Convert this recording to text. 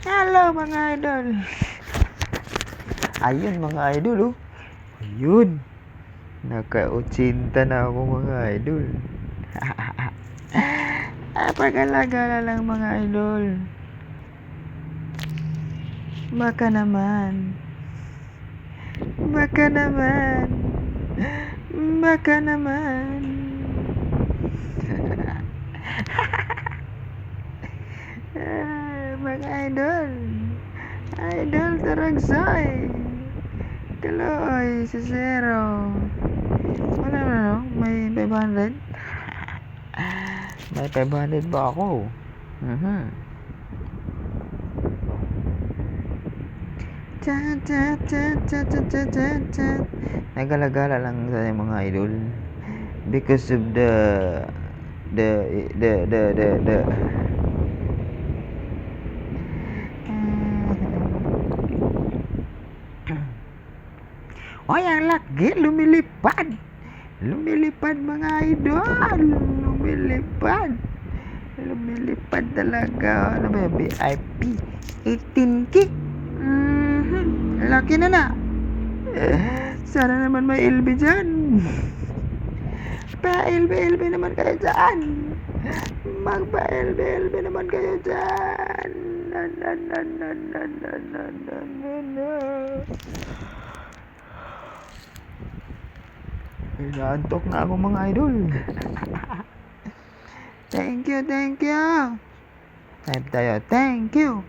Hello mga idol. Ayun mga idol oh. Ayun. Naka-80 na ako mga idol. Pag-alaga lang mga idol. Baka naman. Baka naman. Baka naman. Mga idol. Idol Taragsoy. Kaloy sa zero. Wala na no? May 500. May 500 ba ako? Nagala-gala lang sa mga idol because of the Oy, ang laki lumilipad mga idol, lumilipad talaga. Ano ba yung VIP 18K? Laki na. Sana naman may LB dyan. Pa-LB naman kayo dyan. Magpa-LB naman kayo dyan. Inaantok na ako mga idol. Thank you. Time tayo. Thank you.